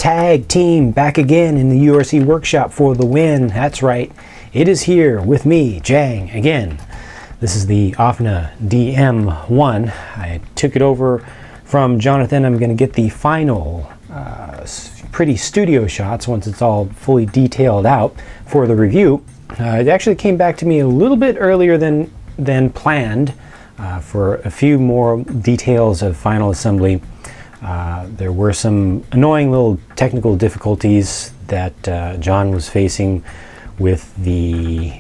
Tag team back again in the URC workshop for the win. That's right, it is here with me, Jang, again. This is the OFNA DM-1. I took it over from Jonathan. I'm going to get the final pretty studio shots once it's all fully detailed out for the review. It actually came back to me a little bit earlier than planned for a few more details of final assembly. There were some annoying little technical difficulties that John was facing with the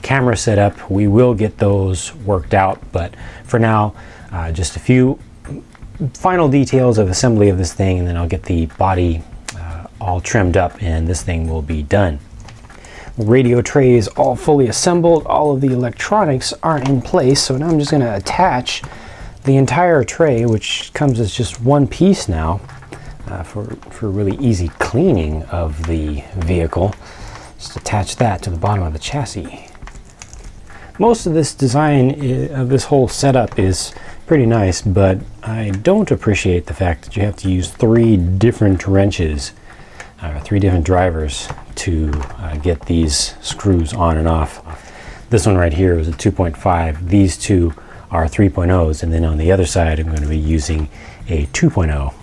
camera setup. We will get those worked out, but for now, just a few final details of assembly of this thing, and then I'll get the body all trimmed up and this thing will be done. The radio tray is all fully assembled. All of the electronics are in place, so now I'm just going to attach the entire tray, which comes as just one piece now, for really easy cleaning of the vehicle. Just attach that to the bottom of the chassis. Most of this design of this whole setup is pretty nice, but I don't appreciate the fact that you have to use 3 different wrenches, 3 different drivers to get these screws on and off. This one right here is a 2.5. These two are 3.0s, and then on the other side I'm going to be using a 2.0.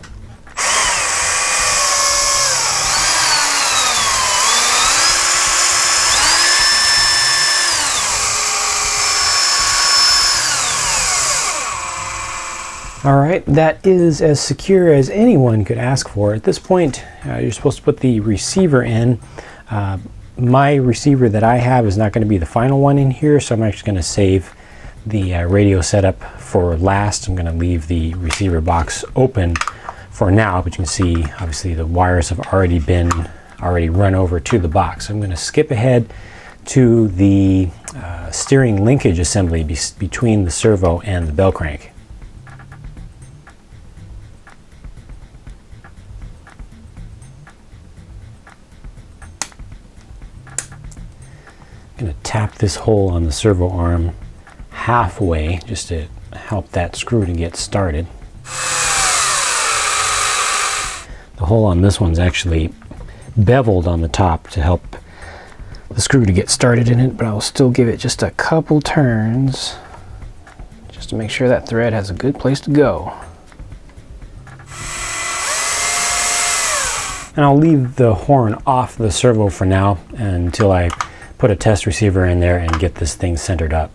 Alright, that is as secure as anyone could ask for. At this point, you're supposed to put the receiver in. My receiver that I have is not going to be the final one in here, so I'm actually going to save the radio setup for last. I'm going to leave the receiver box open for now, but you can see obviously the wires have already run over to the box. I'm going to skip ahead to the steering linkage assembly between the servo and the bell crank. I'm going to tap this hole on the servo arm halfway just to help that screw to get started. The hole on this one's actually beveled on the top to help the screw to get started in it, but I'll still give it just a couple turns just to make sure that thread has a good place to go. And I'll leave the horn off the servo for now until I put a test receiver in there and get this thing centered up.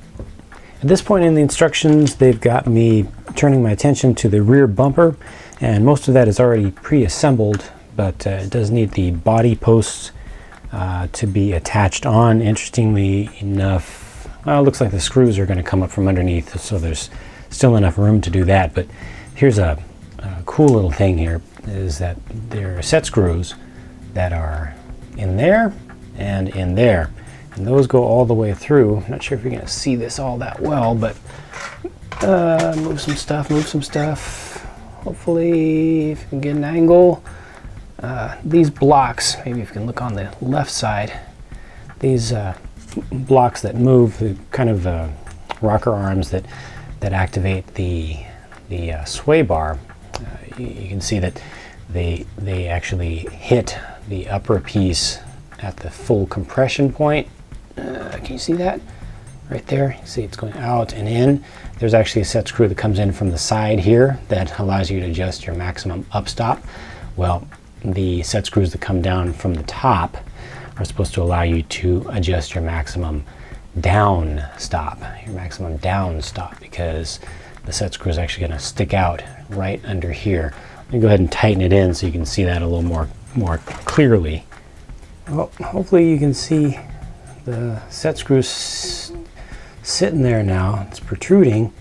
At this point in the instructions, they've got me turning my attention to the rear bumper, and most of that is already pre-assembled, but it does need the body posts to be attached on. Interestingly enough, well, it looks like the screws are going to come up from underneath, so there's still enough room to do that. But here's a cool little thing here, is that there are set screws that are in there and in there. And those go all the way through. I'm not sure if you're going to see this all that well, but move some stuff. Hopefully, if you can get an angle. These blocks, maybe if you can look on the left side, these blocks that move, the kind of rocker arms that activate the sway bar, you can see that they actually hit the upper piece at the full compression point. Can you see that? Right there. You see it's going out and in. There's actually a set screw that comes in from the side here that allows you to adjust your maximum up stop. Well, the set screws that come down from the top are supposed to allow you to adjust your maximum down stop, because the set screw is actually going to stick out right under here. Let me go ahead and tighten it in so you can see that a little more clearly. Well, hopefully you can see the set screws sitting there now. It's protruding,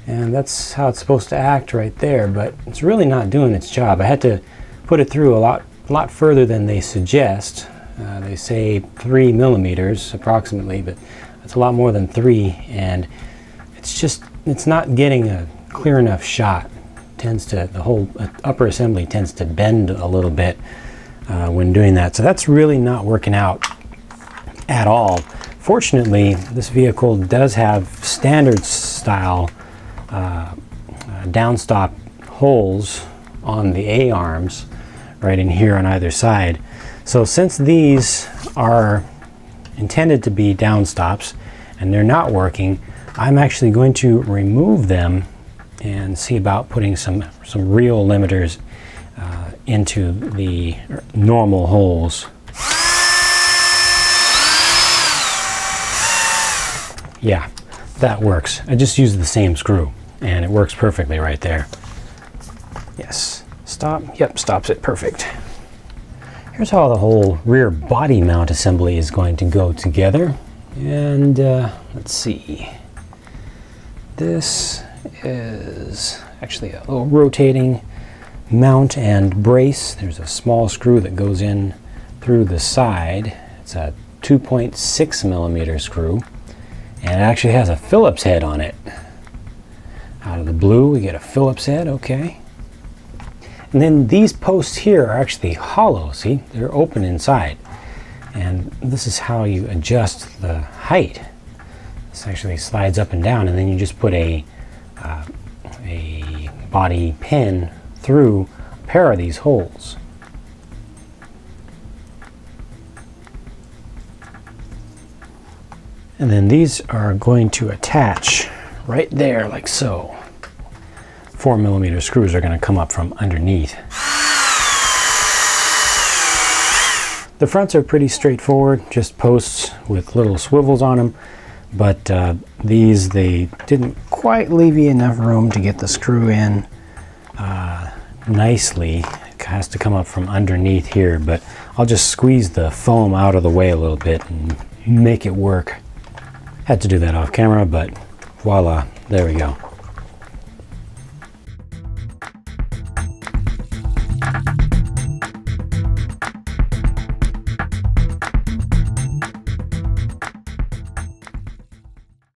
and that's how it's supposed to act right there, but it's really not doing its job. I had to put it through a lot further than they suggest. They say 3 millimeters approximately, but it's a lot more than 3, and it's not getting a clear enough shot. The whole upper assembly tends to bend a little bit when doing that, so that's really not working out at all. Fortunately, this vehicle does have standard style downstop holes on the A-arms right in here on either side. So since these are intended to be downstops and they're not working, I'm actually going to remove them and see about putting some real limiters into the normal holes. Yeah, that works. I just used the same screw and it works perfectly right there. Yes, stop. Yep, stops it perfect. Here's how the whole rear body mount assembly is going to go together. And let's see. This is actually a little rotating mount and brace. There's a small screw that goes in through the side. It's a 2.6 millimeter screw, and it actually has a Phillips head on it. Out of the blue we get a Phillips head, okay. And then these posts here are actually hollow, see? They're open inside. And this is how you adjust the height. This actually slides up and down, and then you just put a body pin through a pair of these holes. And then these are going to attach right there like so. 4 millimeter screws are going to come up from underneath. The fronts are pretty straightforward, just posts with little swivels on them, but they didn't quite leave you enough room to get the screw in nicely. It has to come up from underneath here, but I'll just squeeze the foam out of the way a little bit and make it work. Had to do that off camera, but voila, there we go.